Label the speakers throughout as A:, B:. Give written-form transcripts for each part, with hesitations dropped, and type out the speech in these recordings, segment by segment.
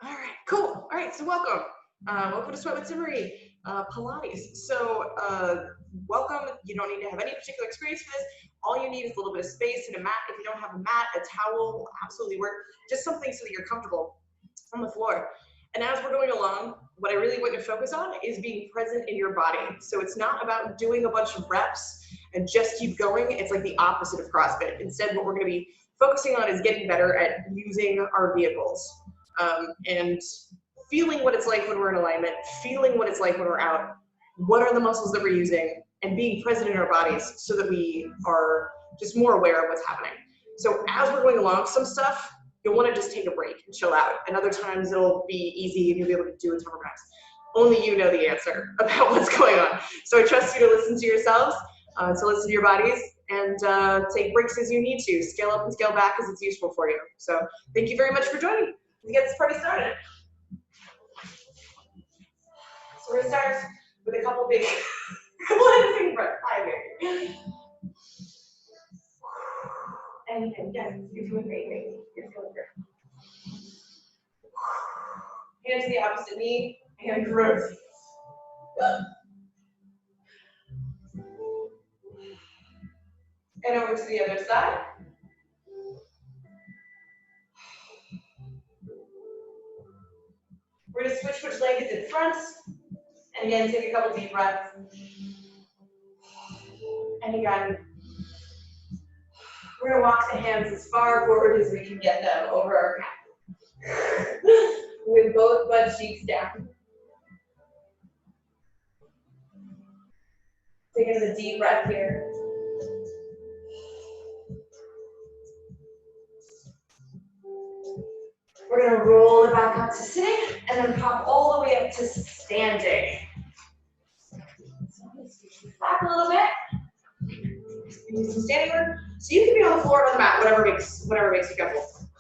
A: All right, cool. All right, so welcome. Welcome to Sweat with Timaree, Pilates. So welcome. You don't need to have any particular experience for this. All you need is a little bit of space and a mat. If you don't have a mat, a towel will absolutely work. Just something so that you're comfortable on the floor. And as we're going along, what I really want you to focus on is being present in your body. So it's not about doing a bunch of reps and just keep going. It's like the opposite of CrossFit. Instead, what we're going to be focusing on is getting better at using our vehicles. And feeling what it's like when we're in alignment, feeling what it's like when we're out, what are the muscles that we're using, and being present in our bodies so that we are just more aware of what's happening. So as we're going along, some stuff, you'll want to just take a break and chill out. And other times it'll be easy and you'll be able to do it several times. Only you know the answer about what's going on. So I trust you to listen to yourselves, to listen to your bodies, and take breaks as you need to. Scale up and scale back as it's useful for you. So thank you very much for joining. Let's get this party started. So we're gonna start with a couple big breaths. Hi, Mary. And yes, you're doing great, baby. You're feeling great. Hand to the opposite knee, and rotate. And over to the other side. We're gonna switch which leg is in front. And again, take a couple deep breaths. And again, we're gonna walk the hands as far forward as we can get them over our calf. With both butt cheeks down. Take a deep breath here. We're gonna roll it back up to sitting and then pop all the way up to standing. So let's scoot back a little bit. Do some standing work. So you can be on the floor or on the mat, whatever makes you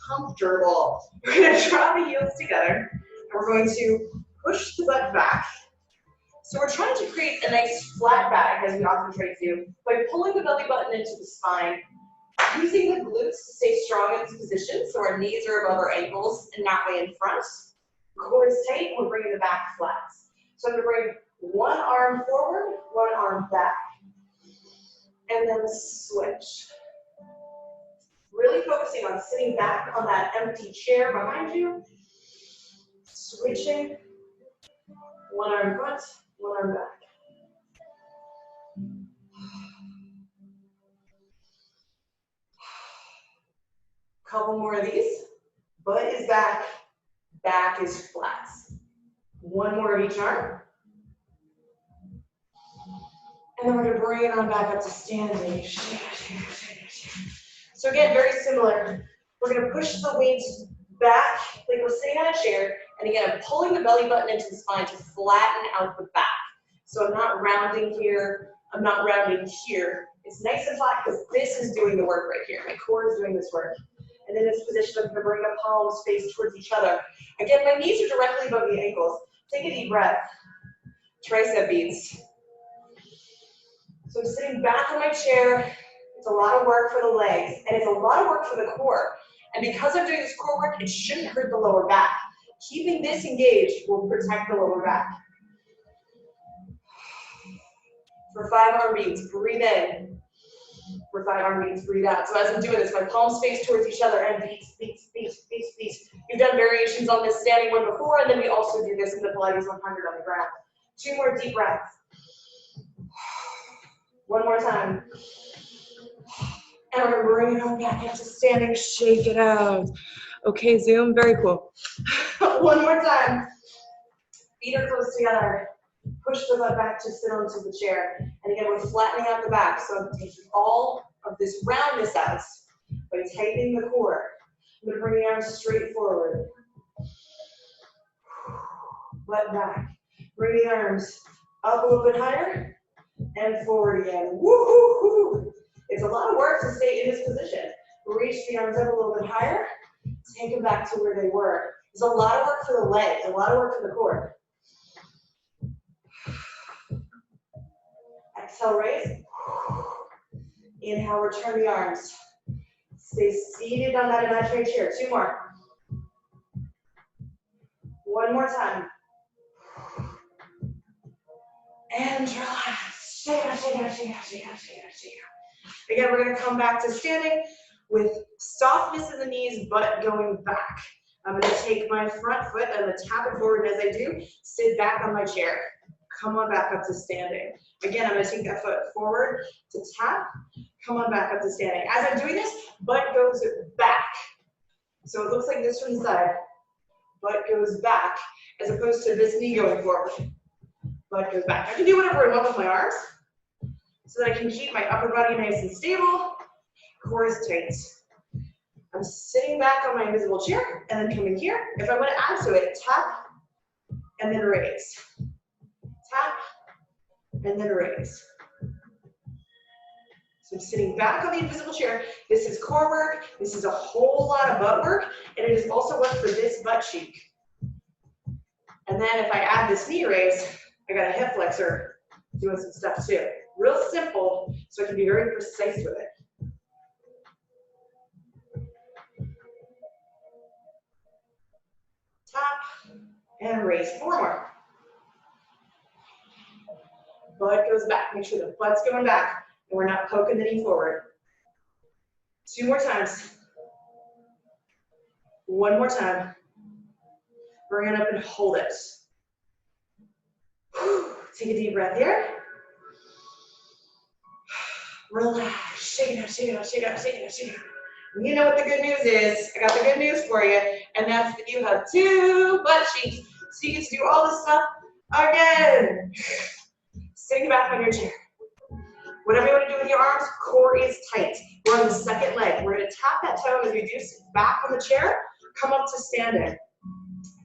A: comfortable. We're gonna draw the heels together and we're going to push the butt back. So we're trying to create a nice flat back, as we often try to do, by pulling the belly button into the spine, using the glutes to stay strong in this position, so our knees are above our ankles and not way in front. Core is tight, and we're bringing the back flat. So I'm going to bring one arm forward, one arm back, and then switch. Really focusing on sitting back on that empty chair behind you. Switching. One arm front, one arm back. Couple more of these. Butt is back, back is flat. One more of each arm. And then we're going to bring it on back up to standing. So again, very similar. We're going to push the weight back like we're sitting on a chair. And again, I'm pulling the belly button into the spine to flatten out the back. So I'm not rounding here. I'm not rounding here. It's nice and flat because this is doing the work right here. My core is doing this work. And in this position, I'm going to bring the palms face towards each other. Again, my knees are directly above the ankles. Take a deep breath. Tricep beats. So I'm sitting back on my chair. It's a lot of work for the legs, and it's a lot of work for the core. And because I'm doing this core work, it shouldn't hurt the lower back. Keeping this engaged will protect the lower back. For 5 arm beats, breathe in. For 5 arm beats, breathe out. So as I'm doing this, my palms face towards each other and beats, beats, beats, beats, beats. You've done variations on this standing one before, and then we also do this in the Pilates 100 on the ground. 2 more deep breaths. One more time. And we're bringing it back into standing, shake it out. Okay, Zoom, very cool. One more time. Feet are close together. Push the butt back to sit onto the chair. And again, we're flattening out the back. So I'm taking all of this roundness out by tightening the core. I'm going to bring the arms straight forward. Butt back. Bring the arms up a little bit higher and forward again. Woo-hoo-hoo. It's a lot of work to stay in this position. Reach the arms up a little bit higher. Take them back to where they were. It's a lot of work for the legs, a lot of work for the core. Exhale, raise. Inhale, return the arms. Stay seated on that imaginary chair. 2 more. One more time. And relax. Shake it out, shake it out, shake it out, shake it out, shake it out, shake it out. Again, we're going to come back to standing with softness in the knees, but going back. I'm going to take my front foot and I'm going to tap it forward as I do. Sit back on my chair. Come on back up to standing. Again, I'm going to take that foot forward to tap. Come on back up to standing. As I'm doing this, butt goes back. So it looks like this from the side. Butt goes back as opposed to this knee going forward. Butt goes back. I can do whatever I want with my arms so that I can keep my upper body nice and stable. Core is tight. I'm sitting back on my invisible chair and then coming here. If I want to add to it, tap and then raise. Tap and then raise. So I'm sitting back on the invisible chair. This is core work. This is a whole lot of butt work. And it is also work for this butt cheek. And then if I add this knee raise, I got a hip flexor doing some stuff too. Real simple, so I can be very precise with it. Tap and raise. 4 more. Butt goes back. Make sure the butt's going back and we're not poking the knee forward. 2 more times. 1 more time. Bring it up and hold it. Take a deep breath here. Relax. Shake it out, shake it out, shake it out, shake it out, shake it out. And you know what the good news is. I got the good news for you, and that's that you have 2 butt cheeks, so you get to do all this stuff again. Sitting back on your chair. Whatever you want to do with your arms, core is tight. We're on the second leg. We're going to tap that toe as we do. Sit back on the chair. Come up to standing.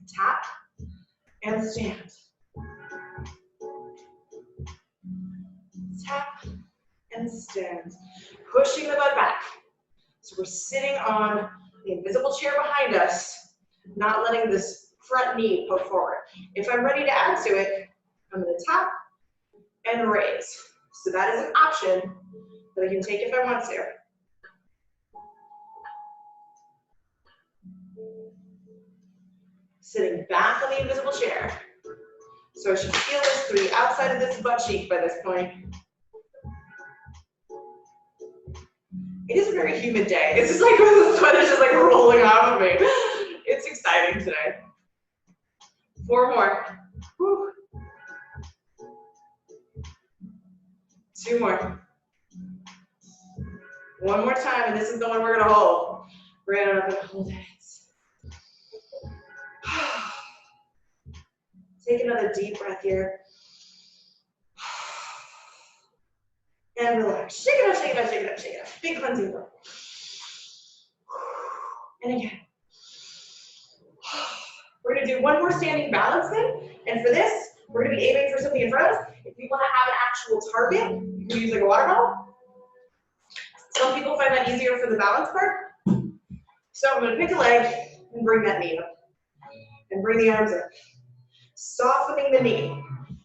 A: Tap and stand. Tap and stand. Pushing the butt back. So we're sitting on the invisible chair behind us, not letting this front knee poke forward. If I'm ready to add to it, I'm going to tap and raise. So that is an option that I can take if I want to. Sitting back on the invisible chair. So I should feel this to the outside of this butt cheek by this point. It is a very humid day. It's just like the sweat is just like rolling off of me. It's exciting today. 4 more. Whew. 2 more. 1 more time, and this is the one we're gonna hold. Bring it up and hold it. Take another deep breath here. And relax. Shake it out, shake it out, shake it out, shake it out. Big cleansing breath. And again. We're going to do 1 more standing balance then. And for this, we're going to be aiming for something in front of us. If you want to have an actual target, you can use like a water bottle. Some people find that easier for the balance part. So I'm going to pick a leg and bring that knee up. And bring the arms up. Softening the knee.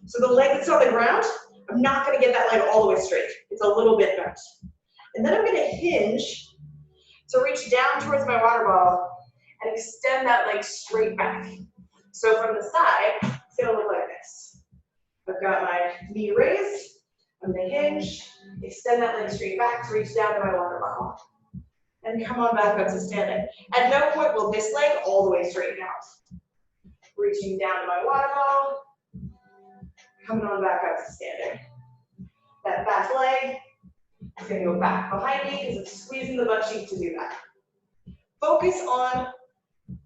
A: So the leg that's on the ground, I'm not going to get that leg all the way straight. It's a little bit bent. And then I'm going to hinge to reach down towards my water bottle and extend that leg straight back. So from the side, it's going to look like this. I've got my knee raised. I'm going to hinge, extend that leg straight back to reach down to my water bottle. And come on back up to standing. At no point will this leg all the way straighten out. Reaching down to my water bottle. Coming on back up to standing. That back leg is going to go back behind me because it's squeezing the butt cheek to do that. Focus on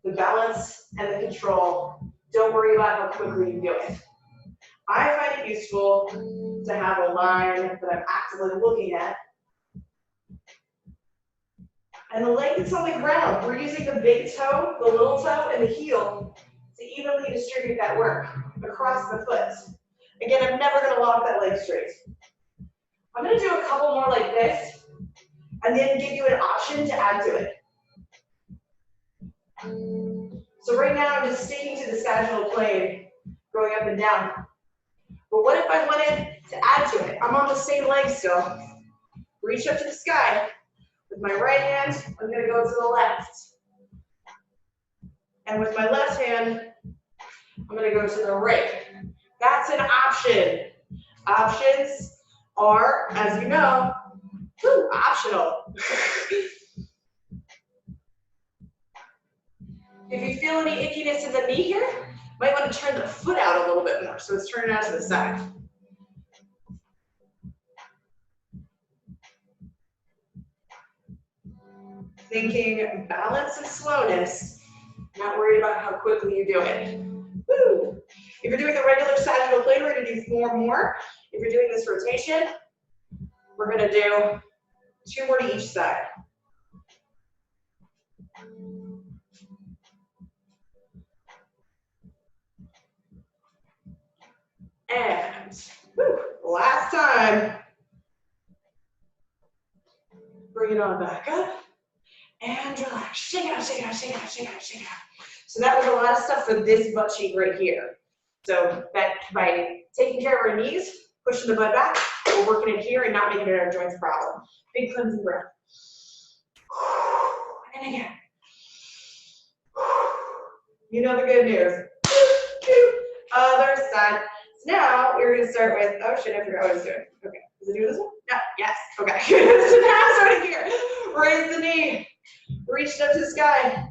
A: the balance and the control. Don't worry about how quickly you do it. I find it useful to have a line that I'm actively looking at. And the leg that's on the ground, we're using the big toe, the little toe, and the heel to evenly distribute that work across the foot. Again, I'm never going to lock that leg straight. I'm going to do a couple more like this, and then give you an option to add to it. So right now, I'm just sticking to the sagittal plane, going up and down. But what if I wanted to add to it? I'm on the same leg still. Reach up to the sky. With my right hand, I'm going to go to the left. And with my left hand, I'm gonna go to the right. That's an option. Options are, as you know, optional. If you feel any ickiness in the knee here, you might want to turn the foot out a little bit more so it's turning out to the side. Thinking balance and slowness, not worried about how quickly you do it. Woo. If you're doing the regular sagittal plane, we're going to do 4 more. If you're doing this rotation, we're going to do 2 more to each side. And last time. Bring it on back up and relax. Shake it out, shake it out, shake it out, shake it out, shake it out. So that was a lot of stuff for this butt cheek right here. So that by taking care of our knees, pushing the butt back, we're working it here and not making it our joints problem. Big cleansing breath. And again. You know the good news. Other side. So now we're going to start with, oh shit, I forgot what I was doing. Okay, is it doing this one? No, yes, okay. So now starting here. Raise the knee. Reach it up to the sky.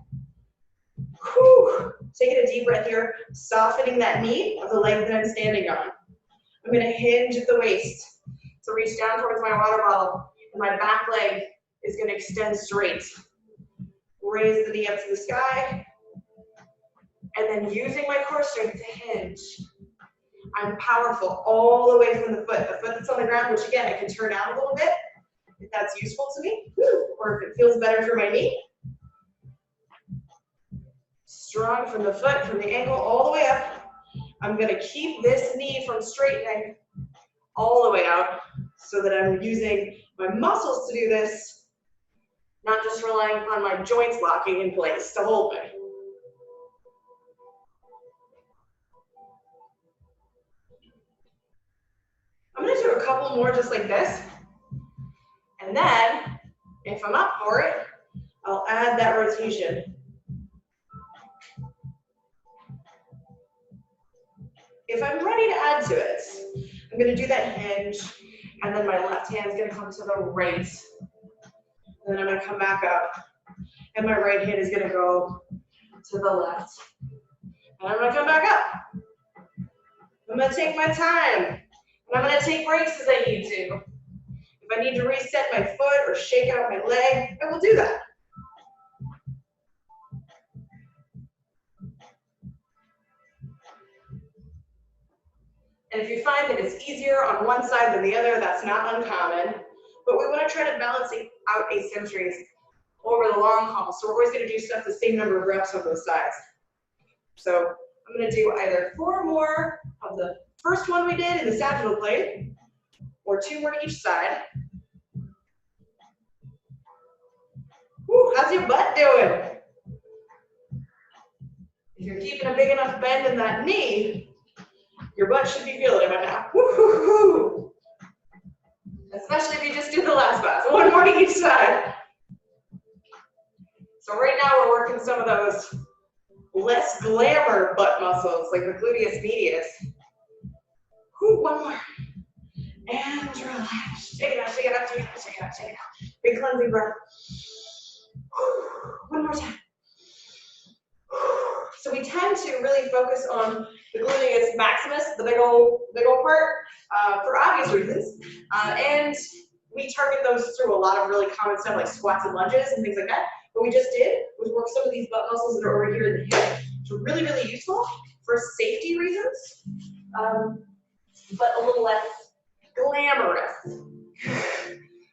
A: Whew. Taking a deep breath here, softening that knee of the leg that I'm standing on. I'm going to hinge at the waist. So reach down towards my water bottle, and my back leg is going to extend straight. Raise the knee up to the sky, and then using my core strength to hinge. I'm powerful all the way from the foot. The foot that's on the ground, which again, I can turn out a little bit if that's useful to me, or if it feels better for my knee. Strong from the foot, from the ankle, all the way up. I'm going to keep this knee from straightening all the way out so that I'm using my muscles to do this, not just relying on my joints locking in place to hold me. I'm going to do a couple more just like this. And then, if I'm up for it, I'll add that rotation. If I'm ready to add to it, I'm going to do that hinge, and then my left hand is going to come to the right. And then I'm going to come back up, and my right hand is going to go to the left. And I'm going to come back up. I'm going to take my time, and I'm going to take breaks as I need to. If I need to reset my foot or shake out my leg, I will do that. And if you find that it's easier on one side than the other, that's not uncommon. But we want to try to balance out asymmetries over the long haul. So we're always going to do stuff the same number of reps on both sides. So I'm going to do either 4 more of the first one we did in the sagittal plane, or 2 more to each side. Woo, how's your butt doing? If you're keeping a big enough bend in that knee, your butt should be feeling it by now. Woo-hoo-hoo. Especially if you just do the last class. 1 more to each side. So right now we're working some of those less glamour butt muscles, like the gluteus medius. Woo, 1 more. And relax. Shake it out, shake it out, shake it out, shake it out, shake it out. Big cleansing breath. 1 more time. So we tend to really focus on the gluteus maximus, the big old part, for obvious reasons. And we target those through a lot of really common stuff like squats and lunges and things like that. What we just did was work some of these butt muscles that are over here in the hip, which are really, really useful for safety reasons, but a little less glamorous.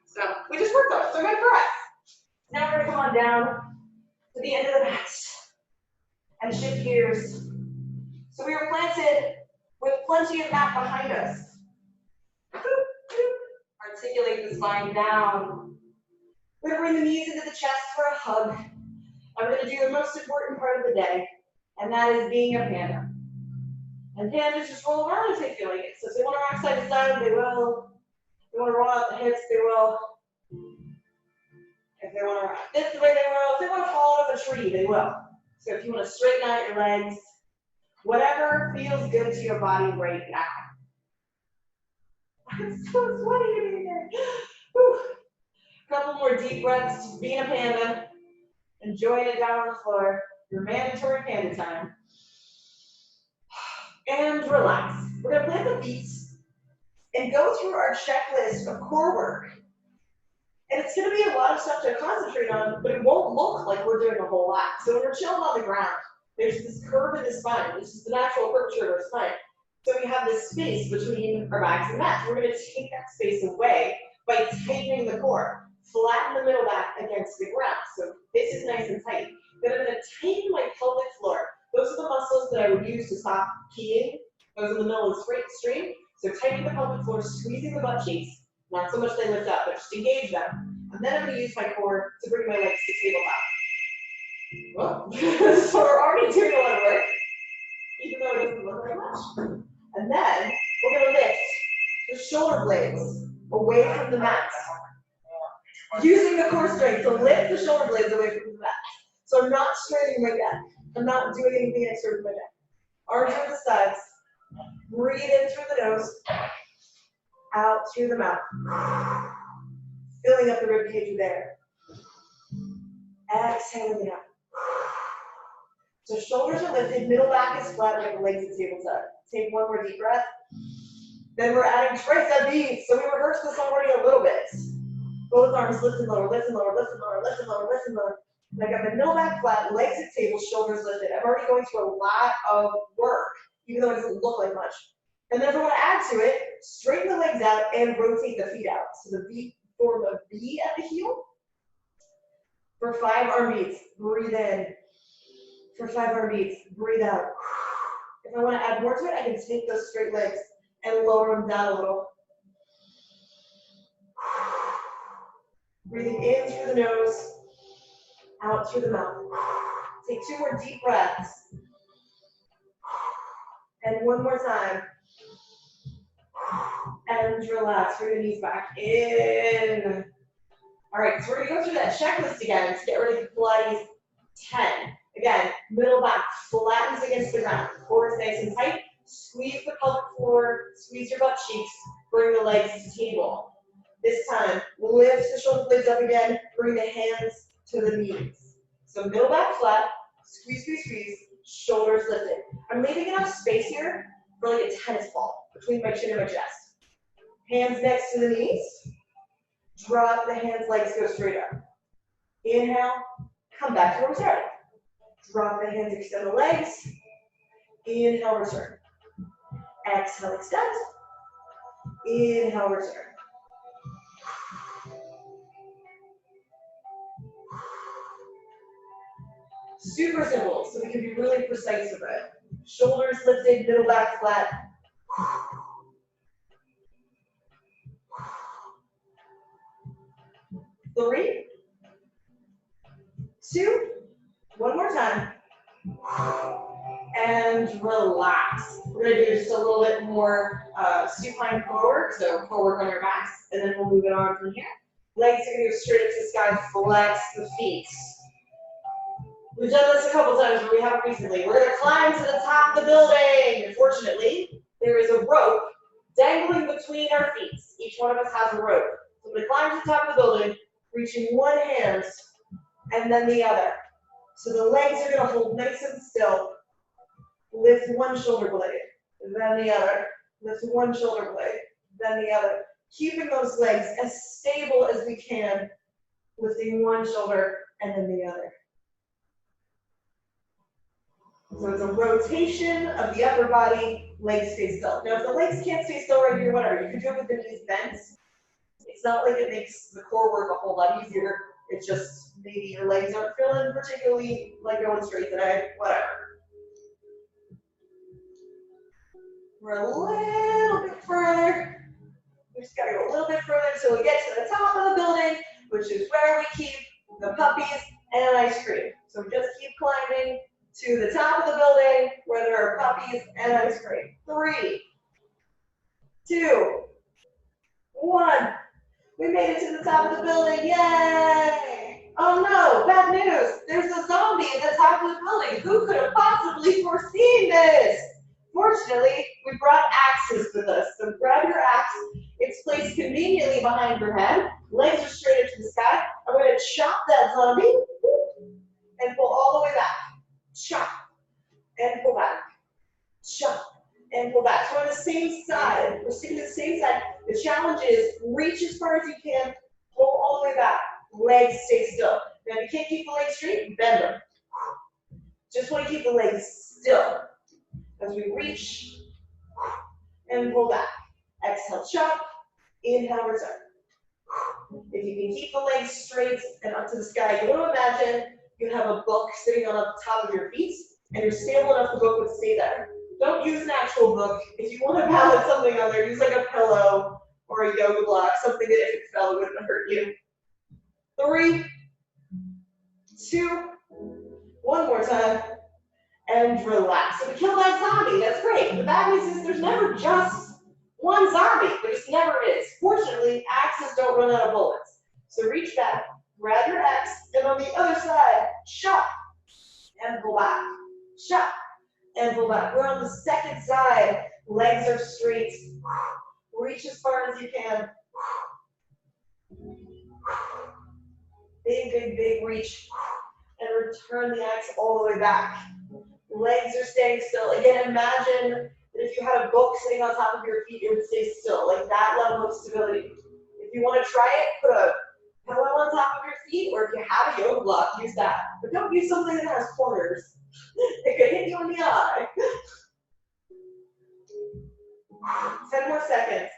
A: So we just worked those. So good breath. Now we're going to come on down to the end of the mat and shift gears. So we are planted with plenty of mat behind us. Articulate the spine down. We're going to bring the knees into the chest for a hug. And we're going to do the most important part of the day, and that is being a panda. And pandas just roll around if they feel like it. So if they want to rock side to side, they will. If they want to roll out the hips, they will. If they want to rock this way, they will. If they want to fall out of a tree, they will. So if you want to straighten out your legs, Whatever feels good to your body right now. I'm so sweaty in here. Whew. Couple more deep breaths, just being a panda. Enjoying it down on the floor. Your mandatory panda time. And relax. We're gonna plant the feet and go through our checklist of core work. And it's gonna be a lot of stuff to concentrate on, but it won't look like we're doing a whole lot. So when we're chilling on the ground, there's this curve in the spine. This is the natural curvature of our spine. So we have this space between our backs and mats. We're gonna take that space away by tightening the core. Flatten the middle back against the ground. So this is nice and tight. Then I'm gonna tighten my pelvic floor. Those are the muscles that I would use to stop peeing. Those in the middle of the stream. So tightening the pelvic floor, squeezing the butt cheeks. Not so much they lift up, but just engage them. And then I'm gonna use my core to bring my legs to tabletop. Well, so we're already doing a lot of work, even though it doesn't look very much. And then we're gonna lift the shoulder blades away from the mat. Using the core strength to lift the shoulder blades away from the mat. So I'm not straightening my neck. I'm not doing anything extra with my neck. Arms on the sides. Breathe in through the nose. Out through the mouth. Filling up the rib cage with air. Exhaling it out. So shoulders are lifted, middle back is flat like the legs at tabletop. Take one more deep breath. Then we're adding tricep beats. So we rehearsed this already a little bit. Both arms lifted lower, lifted lower, lifted lower, lifted lower, lifted lower. I got my middle back flat, legs at table, shoulders lifted. I'm already going through a lot of work, even though it doesn't look like much. And then if I want to add to it, straighten the legs out and rotate the feet out. So the V, form a V at the heel. For 5 arm beats, breathe in. For 5 arm beats, breathe out. If I want to add more to it, I can take those straight legs and lower them down a little. Breathing in through the nose, out through the mouth. Take 2 more deep breaths. And one more time. And relax, bring the knees back in. All right, so we're gonna go through that checklist again to get ready for Pilates 10. Again, middle back flattens against the ground. Core is nice and tight. Squeeze the pelvic floor, squeeze your butt cheeks, bring the legs to table. This time, lift the shoulder blades up again, bring the hands to the knees. So middle back flat, squeeze, squeeze, squeeze, shoulders lifted. I'm leaving enough space here for like a tennis ball between my chin and my chest. Hands next to the knees. Drop the hands, legs go straight up. Inhale, come back to where we started. Drop the hands, extend the legs. Inhale, return. Exhale, extend. Inhale, return. Super simple, so we can be really precise with it. Shoulders lifted, middle back flat. 3, 2, one more time. And relax. We're going to do just a little bit more supine core work, so core work on your backs, and then we'll move it on from here. Legs are going to go straight up to the sky, flex the feet. We've done this a couple times, but we haven't recently. We're going to climb to the top of the building. Fortunately, there is a rope dangling between our feet. Each one of us has a rope. So I'm going to climb to the top of the building, reaching one hand and then the other. So the legs are going to hold nice and still. Lift one shoulder blade, then the other. Lift one shoulder blade, then the other. Keeping those legs as stable as we can, lifting one shoulder and then the other. So it's a rotation of the upper body, legs stay still. Now if the legs can't stay still right here, whatever, you can do it with the knees bent. It's not like it makes the core work a whole lot easier. It's just maybe your legs aren't feeling particularly like going straight today, whatever. We're a little bit further. We just gotta go a little bit further until we get to the top of the building, which is where we keep the puppies and ice cream. So just keep climbing to the top of the building where there are puppies and ice cream. 3, 2, 1. We made it to the top of the building, yay! Oh no, bad news. There's a zombie at the top top of the building. Who could have possibly foreseen this? Fortunately, we brought axes with us. So grab your axe. It's placed conveniently behind your head. Legs are straight up to the sky. I'm going to chop that zombie and pull all the way back. Chop and pull back. Chop and pull back. So on the same side, we're sticking to the same side. The challenge is reach as far as you can, pull all the way back. Legs stay still. Now, if you can't keep the legs straight, bend them. Just want to keep the legs still. As we reach and pull back. Exhale, chop. Inhale, return. If you can keep the legs straight and up to the sky, you want to imagine you have a book sitting on the top of your feet, and you're stable enough the book would stay there. Don't use an actual book. If you want to balance something on there, use like a pillow or a yoga block, something that if it fell, it wouldn't hurt you. 3, 2, one more time, and relax. So we killed that zombie, that's great. The bad news is there's never just one zombie. There just never is. Fortunately, axes don't run out of bullets. So reach back, grab your axe, and on the other side, chop, and pull back. Chop, and pull back. We're on the second side. Legs are straight. Reach as far as you can. Big, big, big reach. And return the axe all the way back. Legs are staying still. Again, imagine that if you had a book sitting on top of your feet, it would stay still, like that level of stability. If you want to try it, put a pillow on top of your feet, or if you have a yoga block, use that. But don't use something that has corners. It could hit you in the eye. 10 more seconds.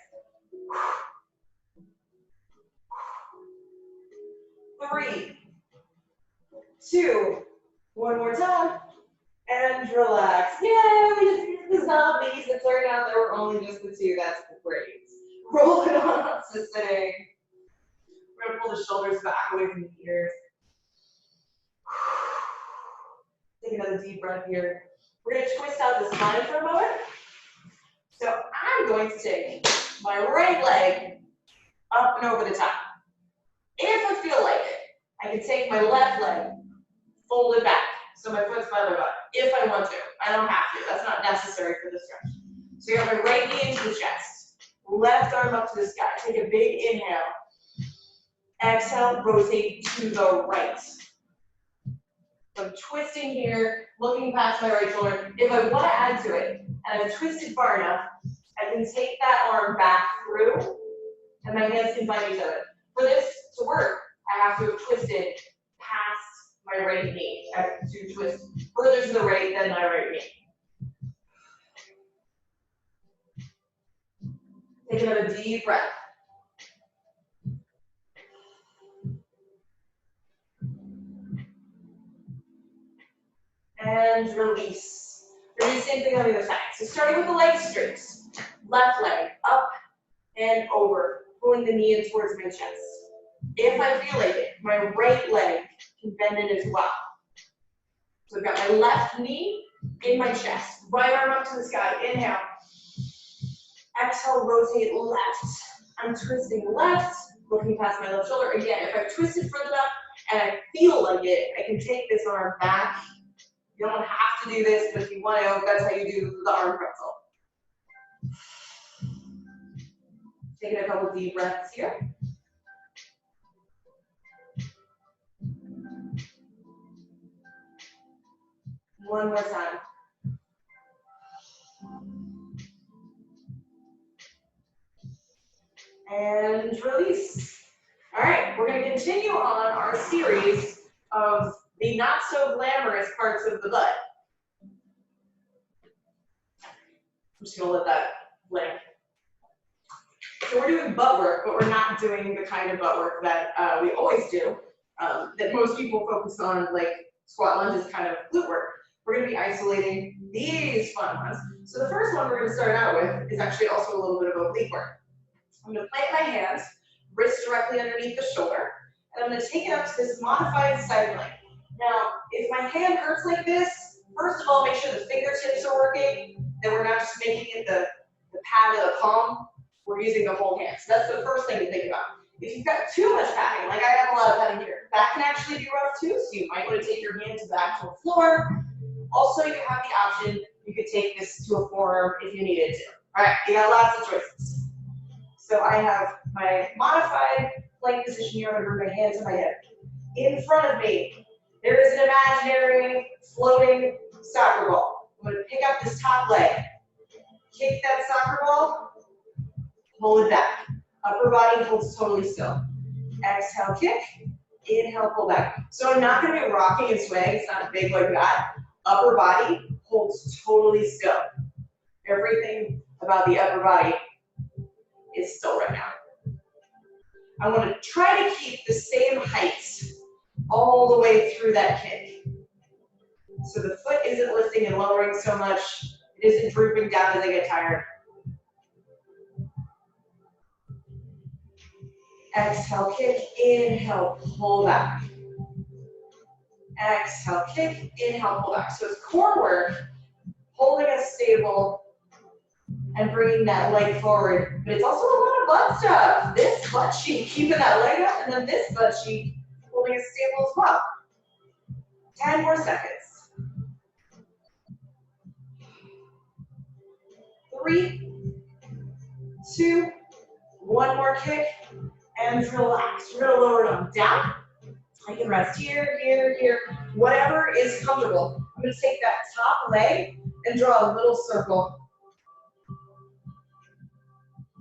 A: 3, 2, one more time, and relax. Yay, we just used the zombies. It turned out there were only just the 2. That's great. Roll it on up to sitting. We're going to pull the shoulders back away from the ears. Take another deep breath here. We're going to twist out the spine for a moment. So I'm going to take my right leg up and over the top. If I feel like it, I can take my left leg, fold it back. So my foot's by my butt, if I want to. I don't have to. That's not necessary for the stretch. So you have my right knee into the chest. Left arm up to the sky. Take a big inhale. Exhale, rotate to the right. So I'm twisting here, looking past my right shoulder. If I want to add to it, and I've twisted far enough, I can take that arm back through, and my hands can find each other. For this to work, I have to have twisted past my right knee. I have to twist further to the right than my right knee. Take another deep breath. And release. We're doing the same thing on the other side. So starting with the leg straights. Left leg up and over, pulling the knee in towards my chest. If I feel like it, my right leg can bend in as well. So I've got my left knee in my chest. Right arm up to the sky. Inhale. Exhale, rotate left. I'm twisting left, looking past my left shoulder. Again, if I've twisted further enough and I feel like it, I can take this arm back. You don't have to do this, but if you want to, that's how you do the arm pretzel. Taking a couple deep breaths here. One more time. And release. All right, we're going to continue on our series of the not so glamorous parts of the butt. I'm just going to let that land. So we're doing butt work, but we're not doing the kind of butt work that we always do, that most people focus on, like squat lunges, kind of glute work. We're going to be isolating these fun ones. So the first one we're going to start out with is actually also a little bit of oblique work. I'm going to plant my hands, wrist directly underneath the shoulder, and I'm going to take it up to this modified side plank. Now, if my hand hurts like this, first of all, make sure the fingertips are working, that we're not just making it the pad of the palm, we're using the whole hand. So that's the first thing to think about. If you've got too much padding, like I have a lot of padding here, back can actually be rough too, so you might want to take your hand to the actual floor. Also, you have the option, you could take this to a forearm if you needed to. All right, you got lots of choices. So I have my modified plank position here. I'm going to bring my hands to my hip. In front of me, there is an imaginary floating soccer ball. I'm going to pick up this top leg, kick that soccer ball, pull it back. Upper body holds totally still. Exhale, kick. Inhale, pull back. So I'm not going to be rocking and swaying. It's not big like that. Upper body holds totally still. Everything about the upper body is still right now. I want to try to keep the same height all the way through that kick. So the foot isn't lifting and lowering so much. It isn't drooping down as I get tired. Exhale, kick. Inhale, pull back. Exhale, kick. Inhale, pull back. So it's core work, holding us stable, and bringing that leg forward. But it's also a lot of butt stuff. This butt cheek, keeping that leg up, and then this butt cheek, holding it stable as well. 10 more seconds. 3, 2, 1 more kick, and relax. We're gonna lower them down. I can rest here, here, here, whatever is comfortable. I'm gonna take that top leg and draw a little circle.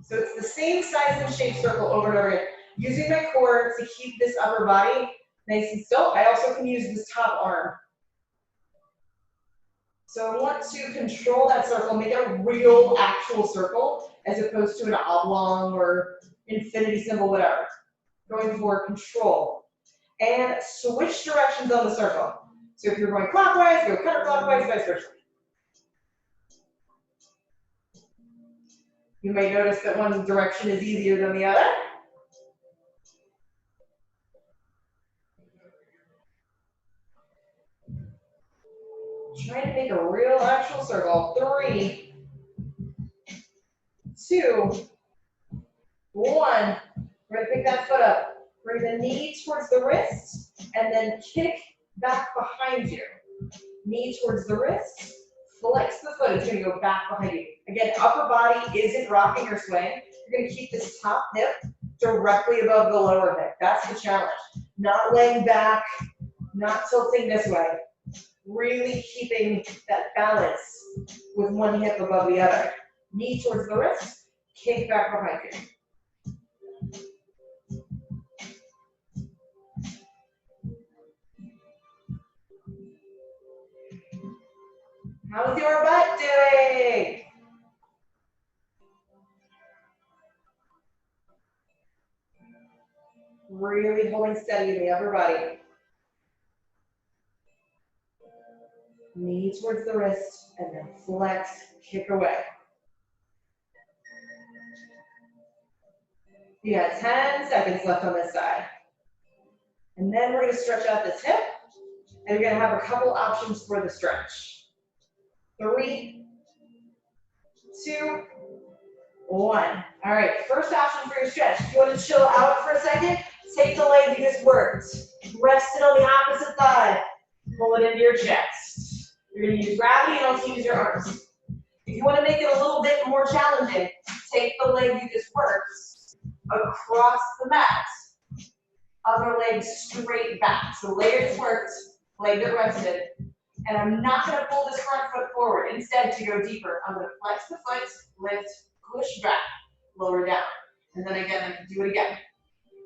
A: So it's the same size and shape circle over and over again. Using my core to keep this upper body nice and still. I also can use this top arm. So I want to control that circle, make it a real actual circle, as opposed to an oblong or infinity symbol, whatever. Going for control. And switch directions on the circle. So if you're going clockwise, go counterclockwise, vice versa. You may notice that one direction is easier than the other. Try to make a real actual circle. 3, 2, 1. We're going to pick that foot up. Bring the knee towards the wrist, and then kick back behind you. Knee towards the wrist, flex the foot. It's going to go back behind you. Again, upper body isn't rocking or swaying. You're going to keep this top hip directly above the lower hip. That's the challenge. Not laying back, not tilting this way. Really keeping that balance with one hip above the other. Knee towards the wrist, kick back behind you. How's your butt doing? Really holding steady in the upper body. Knee towards the wrist, and then flex, kick away. You got 10 seconds left on this side. And then we're going to stretch out this hip, and you're going to have a couple options for the stretch. 3, 2, 1. All right, first option for your stretch. If you want to chill out for a second, take the leg you just worked. Rest it on the opposite thigh. Pull it into your chest. You're going to use gravity and also use your arms. If you want to make it a little bit more challenging, take the leg you just worked across the mat. Other leg straight back. So leg that worked, leg that rested. And I'm not going to pull this front foot forward. Instead, to go deeper, I'm going to flex the foot, lift, push back, lower down. And then again, I can do it again.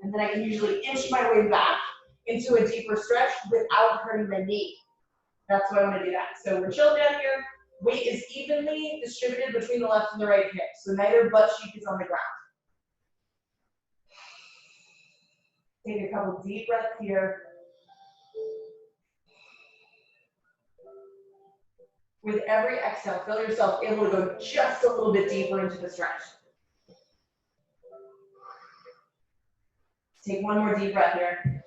A: And then I can usually inch my way back into a deeper stretch without hurting my knee. That's why I want to do that. So we're chilling down here. Weight is evenly distributed between the left and the right hip. So neither butt cheek is on the ground. Take a couple deep breaths here. With every exhale, feel yourself able to go just a little bit deeper into the stretch. Take one more deep breath here.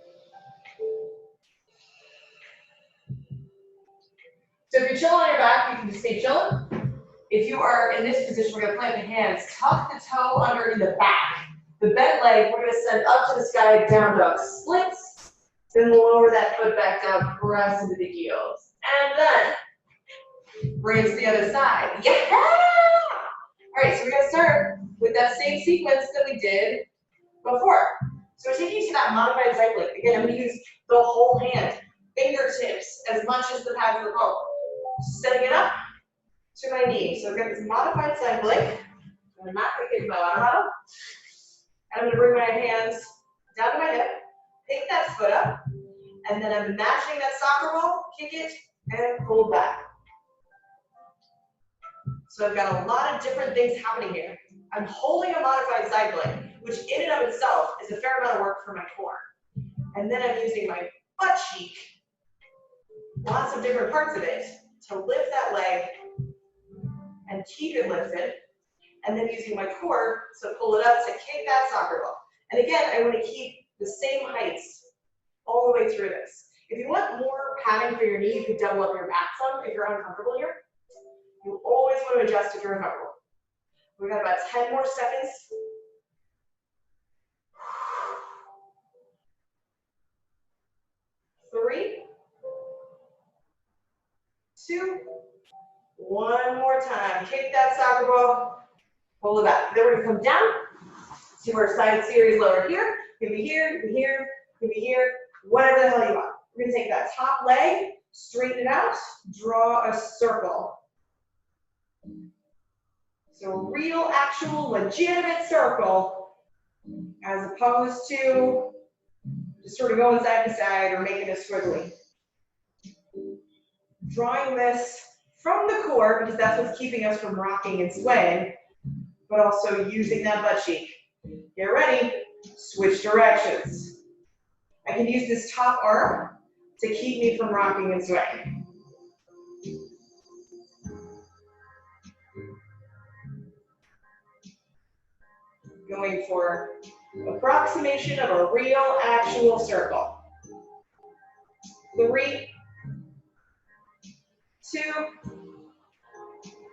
A: So if you're chilling on your back, you can just stay chilling. If you are in this position, we're going to plant the hands, tuck the toe under in the back. The bent leg, we're going to send up to the sky, down dog. Splits, Then lower that foot back down, press into the heels. And then bring it to the other side. Yeah! All right, so we're gonna start with that same sequence that we did before. So we're taking you to that modified cycling. Again, I'm gonna use the whole hand, fingertips as much as the pads of the palm. Setting it up to my knee. So we've got this modified cycling. I'm not gonna kick my bottom out. And I'm gonna bring my hands down to my hip, pick that foot up, and then I'm matching that soccer ball, kick it, and pull back. So I've got a lot of different things happening here. I'm holding a modified cycling, which in and of itself is a fair amount of work for my core. And then I'm using my butt cheek, lots of different parts of it, to lift that leg and keep it lifted. And then using my core to pull it up to kick that soccer ball. And again, I want to keep the same heights all the way through this. If you want more padding for your knee, you could double up your mat some if you're uncomfortable here. You always want to adjust if you're uncomfortable. We've got about 10 more seconds. 3, 2, 1 more time. Kick that soccer ball, pull it back. Then we're gonna come down to our side series lower here. Give me here, give me here, give me here, whatever the hell you want. We're gonna take that top leg, straighten it out, draw a circle. So real, actual, legitimate circle, as opposed to just sort of going side to side or making a squiggly. Drawing this from the core, because that's what's keeping us from rocking and swaying, but also using that butt cheek. Get ready, switch directions. I can use this top arm to keep me from rocking and swaying. Going for approximation of a real, actual circle. 3, 2,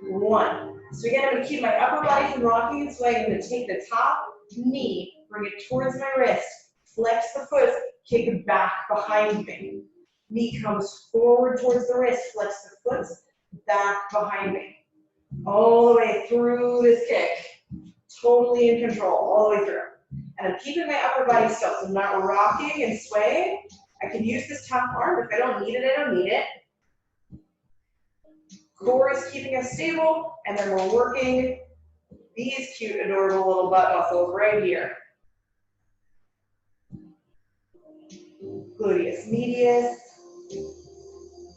A: 1. So again, I'm going to keep my upper body from rocking and swaying. I'm going to take the top knee, bring it towards my wrist, flex the foot, kick it back behind me. Knee comes forward towards the wrist, flex the foot, back behind me. All the way through this kick. Totally in control, all the way through. And I'm keeping my upper body still, so I'm not rocking and swaying. I can use this top arm. If I don't need it, I don't need it. Core is keeping us stable, and then we're working these cute, adorable little butt muscles right here. Gluteus medius,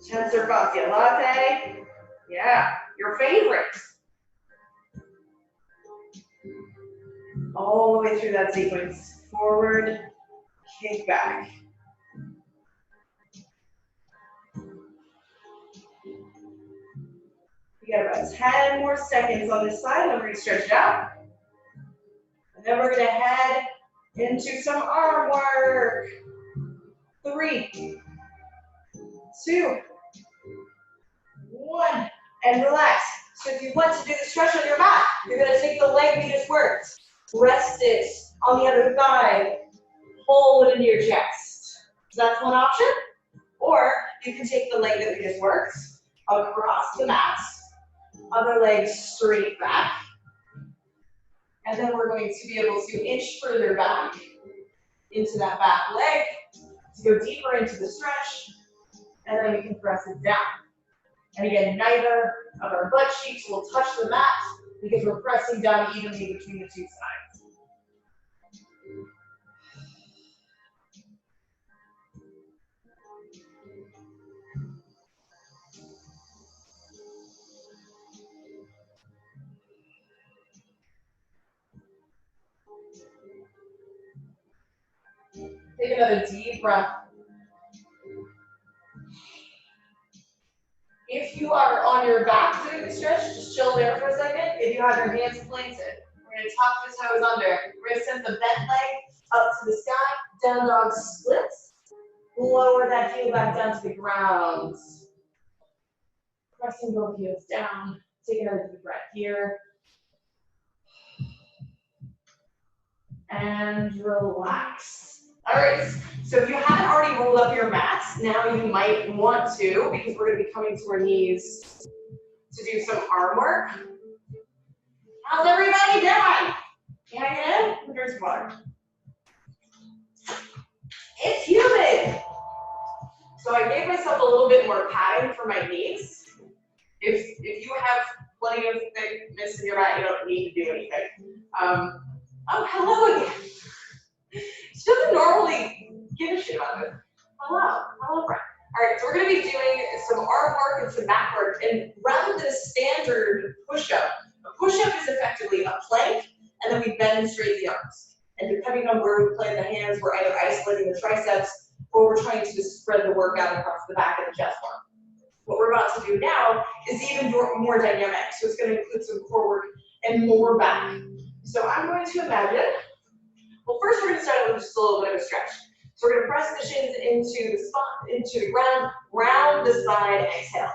A: tensor fascia latae. Yeah, your favorites. All the way through that sequence. Forward, kick back. We got about 10 more seconds on this side, and we're going to stretch it out. And then we're going to head into some arm work. 3, 2, 1, and relax. So if you want to do the stretch on your mat, you're going to take the leg we just worked, rest it on the other thigh, hold it into your chest. So that's one option. Or you can take the leg that we just worked across the mat, other leg straight back, and then we're going to be able to inch further back into that back leg to go deeper into the stretch, and then we can press it down. And again, neither of our butt cheeks will touch the mat because we're pressing down evenly between the two sides. Take another deep breath. If you are on your back doing the stretch, just chill there for a second. If you have your hands planted, we're going to tuck the toes under. We're going to send the bent leg up to the sky, down dog splits. Lower that heel back down to the ground. Pressing both heels down. Take another deep breath here. And relax. All right, so if you haven't already rolled rolled up your mats, now you might want to, because we're going to be coming to our knees to do some arm work. How's everybody doing? Hanging in? Here's water. It's humid. So I gave myself a little bit more padding for my knees. If you have plenty of thickness in your mat, you don't need to do anything. Oh, hello again. She doesn't normally give a shit about it. Hello, friend. All right, so we're going to be doing some arm work and some mat work, and rather than a standard push-up, a push-up is effectively a plank, and then we bend and straighten the arms. And depending on where we play the hands, we're either isolating the triceps, or we're trying to just spread the work out across the back of the chest line. What we're about to do now is even more dynamic, so it's going to include some core work and more back. So I'm going to imagine, well, first we're going to start with just a little bit of a stretch. So we're going to press the shins into the ground, round the spine, exhale.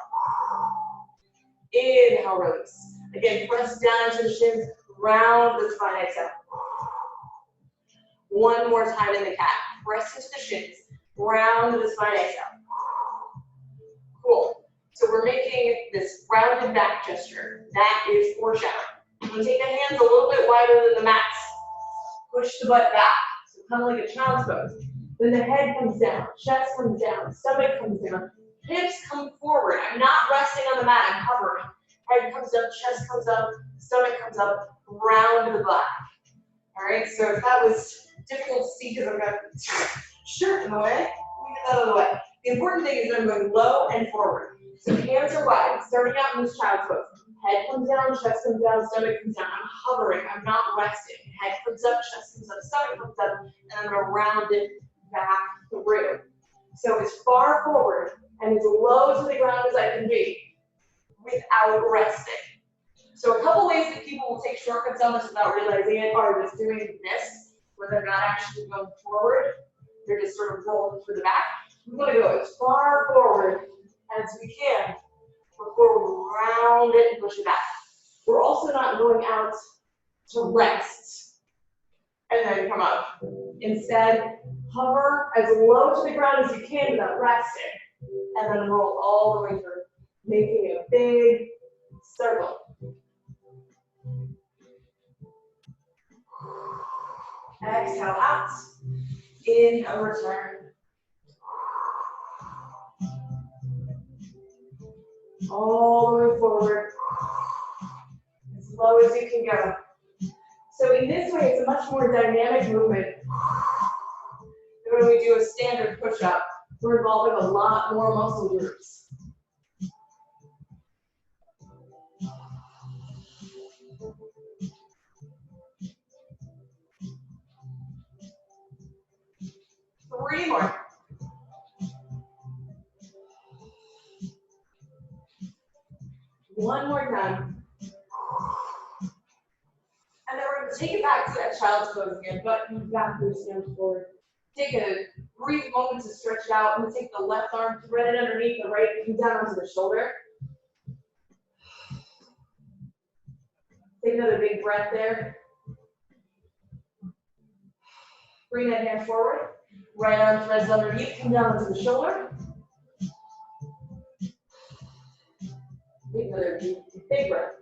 A: Inhale, release. Again, press down into the shins, round the spine, exhale. One more time in the cat. Press into the shins, round the spine, exhale. Cool. So we're making this rounded back gesture. That is foreshadowing. I'm going to take the hands a little bit wider than the mats. Push the butt back. So kind of like a child's pose. Then the head comes down, chest comes down, stomach comes down, hips come forward. I'm not resting on the mat, I'm hovering. Head comes up, chest comes up, stomach comes up, round the back. All right, so if that was difficult to see because I've got shirt in the way, let me get that out of the way. The important thing is that I'm going low and forward. So hands are wide, starting out in this child's pose. Head comes down, chest comes down, stomach comes down. I'm hovering, I'm not resting. Head comes up, chest comes up, stomach comes up, and I'm going to round it back through. So as far forward and as low to the ground as I can be without resting. So a couple ways that people will take shortcuts on this without realizing it are just doing this, where they're not actually going forward. They're just sort of rolling through the back. We want to go as far forward as we can before we round it and push it back. We're also not going out to rest and then come up. Instead, hover as low to the ground as you can without resting, and then roll all the way through, making a big circle. Exhale out, inhale, return. All the way forward, as low as you can go. So in this way, it's a much more dynamic movement than when we do a standard push-up. We're involving a lot more muscle groups. Three more. One more time. And then we're going to take it back to that child's pose again, but you've got your hands forward. Take a brief moment to stretch it out. I'm going to take the left arm, thread it underneath the right, come down onto the shoulder. Take another big breath there. Bring that hand forward. Right arm threads underneath, come down onto the shoulder. Take another big breath.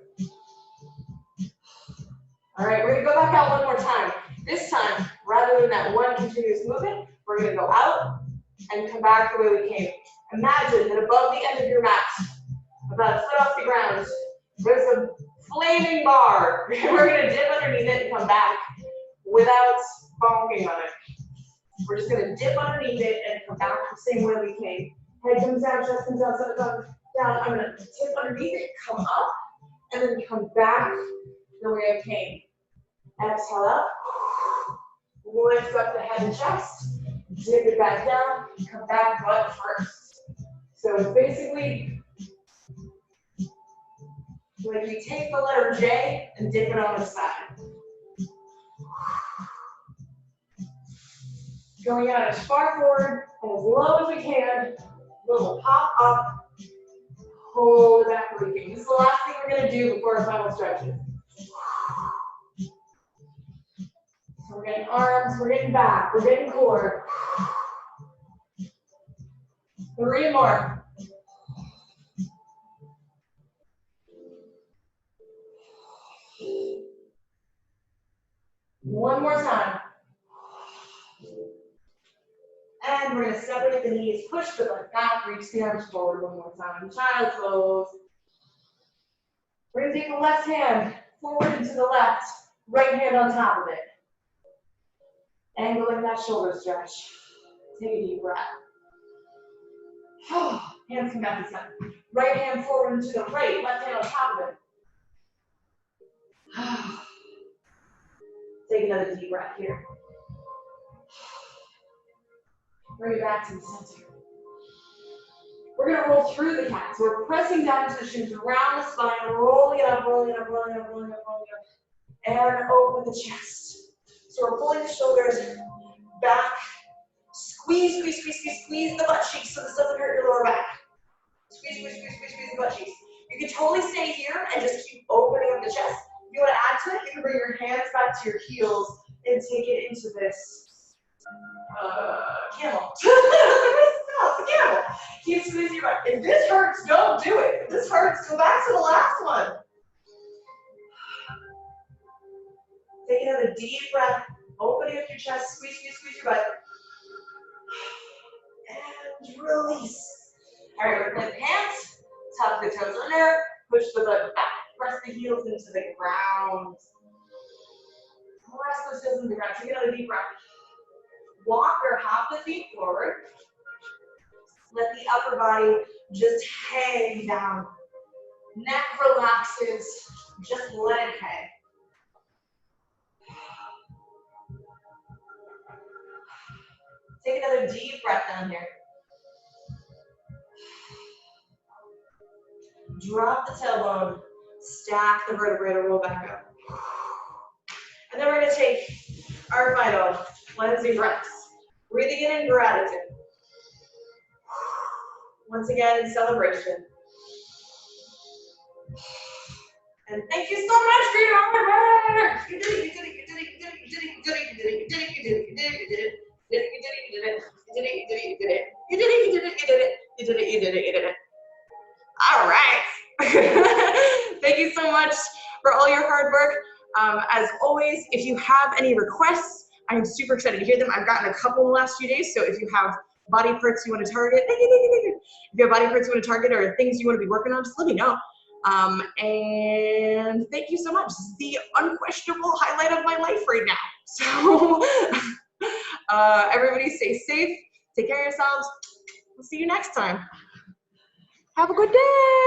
A: All right, we're going to go back out one more time. This time, rather than that one continuous movement, we're going to go out and come back the way we came. Imagine that above the end of your mat, about a foot off the ground, there's a flaming bar. We're going to dip underneath it and come back without bonking on it. We're just going to dip underneath it and come back the same way we came. Head comes down, chest comes down, stomach comes down. I'm going to tip underneath it, come up, and then come back the way I came. Exhale up. Lift up the head and chest. Dip it back down. Come back butt first. So it's basically like we take the letter J and dip it on the side. Going out as far forward and as low as we can. Little pop up. Hold it back where we came. This is the last thing we're going to do before our final stretches. So we're getting arms, we're getting back, we're getting core. 3 more. One more time. And we're going to separate the knees, push the butt back, reach the arms forward one more time. Child's pose. We're going to take the left hand forward and to the left, right hand on top of it. Angling that shoulder stretch. Take a deep breath. Hands come back this time. Right hand forward and to the right, left hand on top of it. Take another deep breath here. Bring it back to the center. We're going to roll through the cat. So we're pressing down into the shins, around the spine, rolling it up, rolling it up, rolling it up, rolling it up, rolling it up. And open the chest. So we're pulling the shoulders back. Squeeze, squeeze, squeeze, squeeze, squeeze the butt cheeks so this doesn't hurt your lower back. Squeeze, squeeze, squeeze, squeeze, squeeze the butt cheeks. You can totally stay here and just keep opening up the chest. If you want to add to it, you can bring your hands back to your heels and take it into this camel. No, camel. Keep squeezing your butt. If this hurts, don't do it. If this hurts, go back to the last one. Take another deep breath. Opening up your chest. Squeeze, squeeze, squeeze your butt. And release. All right, we're going to plant the hands. Tuck the toes under. Push the butt back. Press the heels into the ground. Press those heels into the ground. Take another deep breath. Walk or hop the feet forward. Let the upper body just hang down. Neck relaxes. Just let it hang. Take another deep breath down here. Drop the tailbone. Stack the vertebrae to roll back up. And then we're going to take our final cleansing breaths. Breathing in gratitude. Once again, in celebration. And thank you so much for your hard work. You did it, you did it, you did it, you did it, you did it, you did it, you did it, you did it, you did it, you did it, you did it. You did it, you did it, you did it, you did it, you did it, you did it, you did it, you did it, you did it, you did it. All right. Thank you so much for all your hard work. As always, if you have any requests, I'm super excited to hear them. I've gotten a couple in the last few days, so if you have body parts you want to target, if you have body parts you want to target or things you want to be working on, just let me know. And thank you so much. This is the unquestionable highlight of my life right now. So everybody stay safe, take care of yourselves. We'll see you next time. Have a good day.